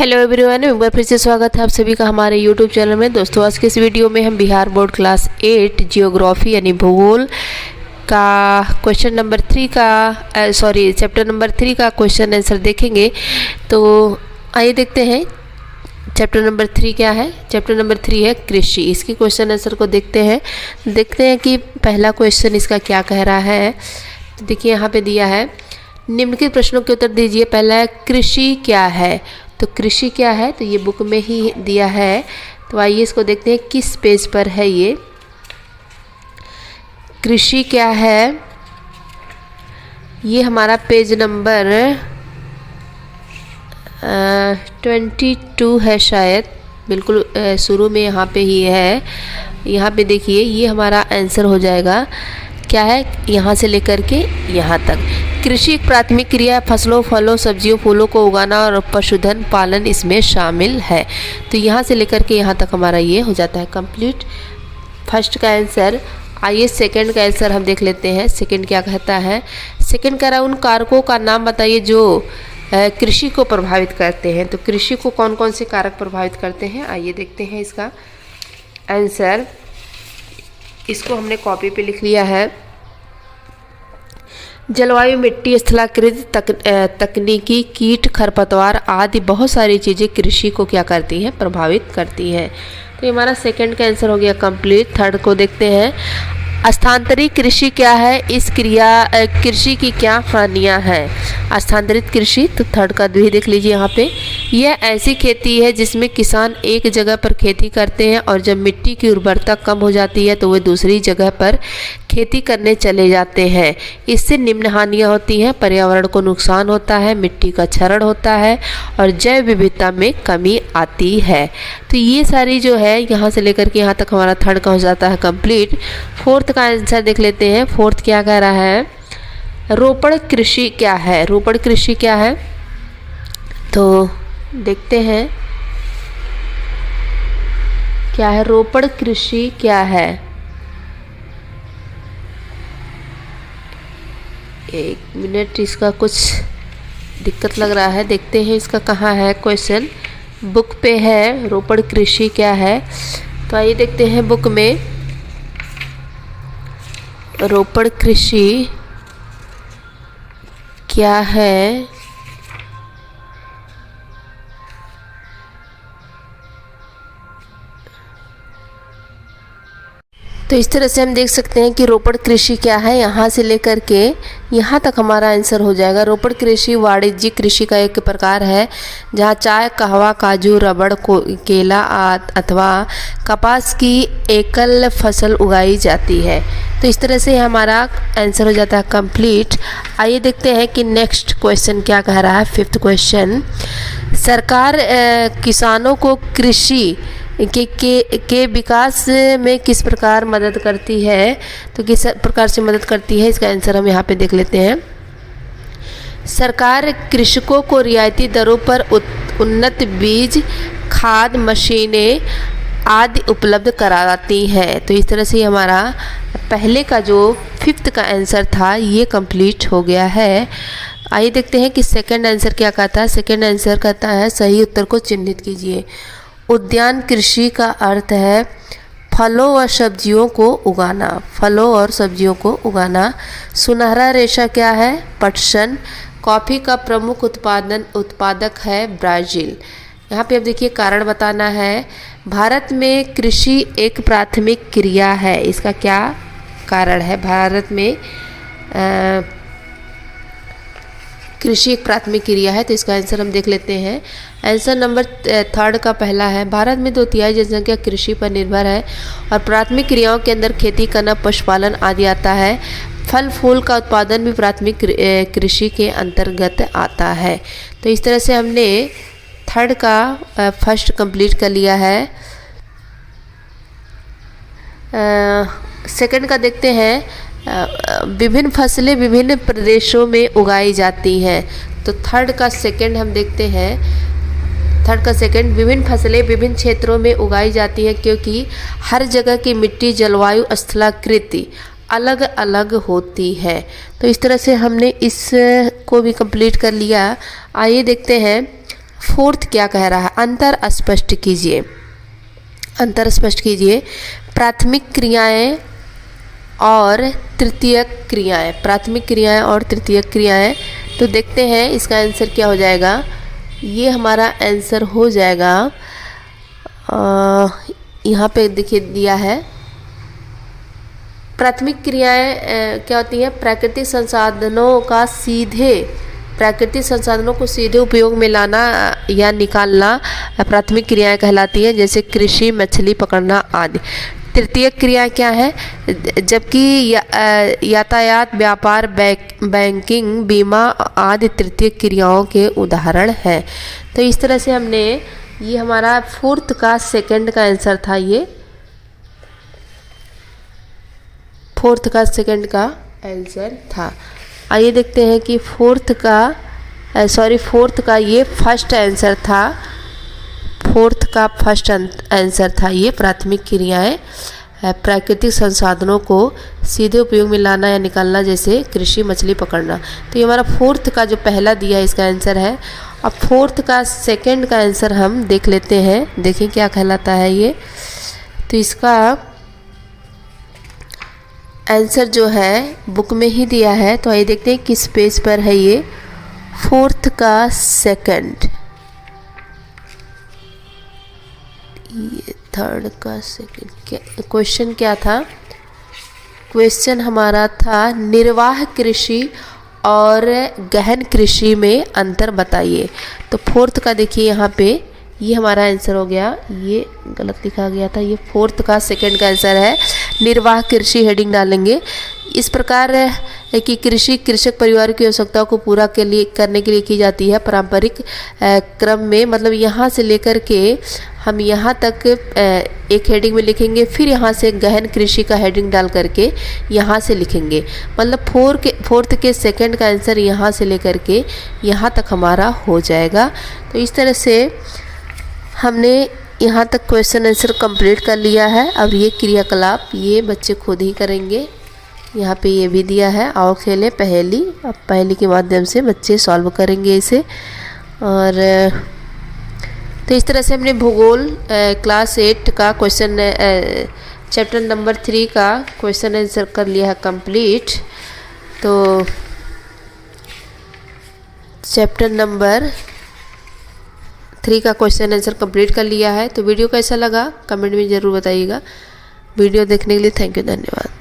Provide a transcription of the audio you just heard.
Hello everyone, एक बार फिर से स्वागत है आप सभी का हमारे यूट्यूब चैनल में। दोस्तों, आज के इस वीडियो में हम बिहार बोर्ड क्लास 8 जियोग्राफी यानी भूगोल का क्वेश्चन नंबर 3 का चैप्टर नंबर 3 का क्वेश्चन आंसर देखेंगे। तो आइए देखते हैं चैप्टर नंबर 3 क्या है। चैप्टर नंबर 3 है कृषि। इसके क्वेश्चन आंसर को देखते हैं कि पहला क्वेश्चन इसका क्या कह रहा है। तो देखिए यहाँ पे दिया है, निम्नलिखित प्रश्नों के उत्तर दीजिए। पहला है कृषि क्या है। तो कृषि क्या है, तो ये बुक में ही दिया है। तो आइए इसको देखते हैं किस पेज पर है ये। कृषि क्या है, ये हमारा पेज नंबर 22 है शायद, बिल्कुल शुरू में यहाँ पे ही है। यहाँ पे देखिए, ये हमारा आंसर हो जाएगा। क्या है, यहाँ से लेकर के यहाँ तक। कृषि एक प्राथमिक क्रिया है, फसलों, फलों, सब्जियों, फूलों को उगाना और पशुधन पालन इसमें शामिल है। तो यहाँ से लेकर के यहाँ तक हमारा ये हो जाता है कंप्लीट फर्स्ट का आंसर। आइए सेकंड का आंसर हम देख लेते हैं। सेकंड क्या कहता है। सेकंड कह रहा है, उन कारकों का नाम बताइए जो कृषि को प्रभावित करते हैं। तो कृषि को कौन कौन से कारक प्रभावित करते हैं, आइए देखते हैं इसका आंसर। इसको हमने कॉपी पे लिख लिया है। जलवायु, मिट्टी, स्थलाकृति, तकनीकी, कीट, खरपतवार आदि बहुत सारी चीज़ें कृषि को क्या करती हैं, प्रभावित करती हैं। तो ये हमारा सेकंड का आंसर हो गया कंप्लीट। थर्ड को देखते हैं, स्थानांतरित कृषि क्या है, इस कृषि की क्या हानियां हैं। स्थानांतरित कृषि, तो थर्ड का भी देख लीजिए यहाँ पे। यह ऐसी खेती है जिसमें किसान एक जगह पर खेती करते हैं और जब मिट्टी की उर्वरता कम हो जाती है तो वे दूसरी जगह पर खेती करने चले जाते हैं। इससे निम्न हानियाँ होती हैं, पर्यावरण को नुकसान होता है, मिट्टी का क्षरण होता है और जैव विविधता में कमी आती है। तो ये सारी जो है यहाँ से लेकर के यहाँ तक हमारा थर्ड का हो जाता है कंप्लीट। फोर्थ का आंसर देख लेते हैं। फोर्थ क्या कह रहा है, रोपण कृषि क्या है। रोपण कृषि क्या है, तो देखते हैं क्या है रोपण कृषि क्या है। एक मिनट, इसका कुछ दिक्कत लग रहा है, देखते हैं इसका कहाँ है क्वेश्चन। बुक पे है रोपण कृषि क्या है। तो आइए देखते हैं बुक में रोपण कृषि क्या है। तो इस तरह से हम देख सकते हैं कि रोपण कृषि क्या है। यहाँ से लेकर के यहाँ तक हमारा आंसर हो जाएगा। रोपण कृषि वाणिज्यिक कृषि का एक प्रकार है जहाँ चाय, कहवा, काजू, रबड़, केला अथवा कपास की एकल फसल उगाई जाती है। तो इस तरह से हमारा आंसर हो जाता है कंप्लीट। आइए देखते हैं कि नेक्स्ट क्वेश्चन क्या कह रहा है। फिफ्थ क्वेश्चन, सरकार किसानों को कृषि के विकास में किस प्रकार मदद करती है। तो किस प्रकार से मदद करती है, इसका आंसर हम यहाँ पे देख लेते हैं। सरकार कृषकों को रियायती दरों पर उन्नत बीज, खाद, मशीनें आदि उपलब्ध कराती है। तो इस तरह से हमारा पहले का जो फिफ्थ का आंसर था ये कंप्लीट हो गया है। आइए देखते हैं कि सेकंड आंसर क्या कहता है। सेकंड आंसर कहता है, सही उत्तर को चिन्हित कीजिए। उद्यान कृषि का अर्थ है फलों और सब्जियों को उगाना। फलों और सब्जियों को उगाना। सुनहरा रेशा क्या है, पटसन। कॉफ़ी का प्रमुख उत्पादक है ब्राज़ील। यहाँ पे अब देखिए कारण बताना है। भारत में कृषि एक प्राथमिक क्रिया है, इसका क्या कारण है। भारत में कृषि एक प्राथमिक क्रिया है, तो इसका आंसर हम देख लेते हैं। आंसर नंबर थर्ड का पहला है, भारत में 2/3 जनसंख्या कृषि पर निर्भर है और प्राथमिक क्रियाओं के अंदर खेती करना, पशुपालन आदि आता है। फल फूल का उत्पादन भी प्राथमिक कृषि के अंतर्गत आता है। तो इस तरह से हमने थर्ड का फर्स्ट कंप्लीट कर लिया है। सेकंड का देखते हैं, विभिन्न फसलें विभिन्न प्रदेशों में उगाई जाती हैं। तो थर्ड का सेकंड हम देखते हैं। थर्ड का सेकंड, विभिन्न फसलें विभिन्न क्षेत्रों में उगाई जाती हैं क्योंकि हर जगह की मिट्टी, जलवायु, स्थलाकृति अलग अलग होती है। तो इस तरह से हमने इस को भी कंप्लीट कर लिया। आइए देखते हैं फोर्थ क्या कह रहा है, अंतर स्पष्ट कीजिए। अंतर स्पष्ट कीजिए, प्राथमिक क्रियाएं और तृतीयक क्रियाएं, प्राथमिक क्रियाएं और तृतीयक क्रियाएं। तो देखते हैं इसका आंसर क्या हो जाएगा। ये हमारा आंसर हो जाएगा, यहाँ पे देखिए दिया है, प्राथमिक क्रियाएं क्या होती हैं, प्राकृतिक संसाधनों को सीधे उपयोग में लाना या निकालना प्राथमिक क्रियाएं कहलाती हैं, जैसे कृषि, मछली पकड़ना आदि। तृतीयक क्रिया क्या है, जबकि यातायात, व्यापार, बैंकिंग, बीमा आदि तृतीयक क्रियाओं के उदाहरण हैं। तो इस तरह से हमने, ये हमारा फोर्थ का सेकंड का आंसर था, ये फोर्थ का सेकंड का आंसर था। आइए देखते हैं कि फोर्थ का ये फर्स्ट आंसर था, फोर्थ का फर्स्ट आंसर था ये, प्राथमिक क्रियाएं प्राकृतिक संसाधनों को सीधे उपयोग में लाना या निकालना, जैसे कृषि, मछली पकड़ना। तो ये हमारा फोर्थ का जो पहला दिया है इसका आंसर है। अब फोर्थ का सेकंड का आंसर हम देख लेते हैं, देखें क्या कहलाता है ये। तो इसका आंसर जो है बुक में ही दिया है, तो आइए देखते हैं किस पेज पर है ये। फोर्थ का सेकंड, ये थर्ड का सेकंड, क्वेश्चन क्या था, क्वेश्चन हमारा था निर्वाह कृषि और गहन कृषि में अंतर बताइए। तो फोर्थ का देखिए यहाँ पे, ये हमारा आंसर हो गया, ये गलत लिखा गया था, ये फोर्थ का सेकंड का आंसर है। निर्वाह कृषि हेडिंग डालेंगे। इस प्रकार कि कृषि कृषक परिवार की आवश्यकताओं को पूरा करने के लिए की जाती है पारंपरिक क्रम में, मतलब यहाँ से लेकर के हम यहाँ तक एक हेडिंग में लिखेंगे, फिर यहाँ से गहन कृषि का हेडिंग डाल करके यहाँ से लिखेंगे। मतलब फोर्थ के सेकंड का आंसर यहाँ से लेकर के यहाँ तक हमारा हो जाएगा। तो इस तरह से हमने यहाँ तक क्वेश्चन आंसर कंप्लीट कर लिया है। अब ये क्रियाकलाप ये बच्चे खुद ही करेंगे। यहाँ पे ये भी दिया है, आओ खेलें पहेली। अब पहेली के माध्यम से बच्चे सॉल्व करेंगे इसे। और तो इस तरह से हमने भूगोल क्लास 8 का क्वेश्चन चैप्टर नंबर 3 का क्वेश्चन आंसर कर लिया है कंप्लीट। तो चैप्टर नंबर 3 का क्वेश्चन आंसर कंप्लीट कर लिया है। तो वीडियो कैसा लगा कमेंट में ज़रूर बताइएगा। वीडियो देखने के लिए थैंक यू, धन्यवाद।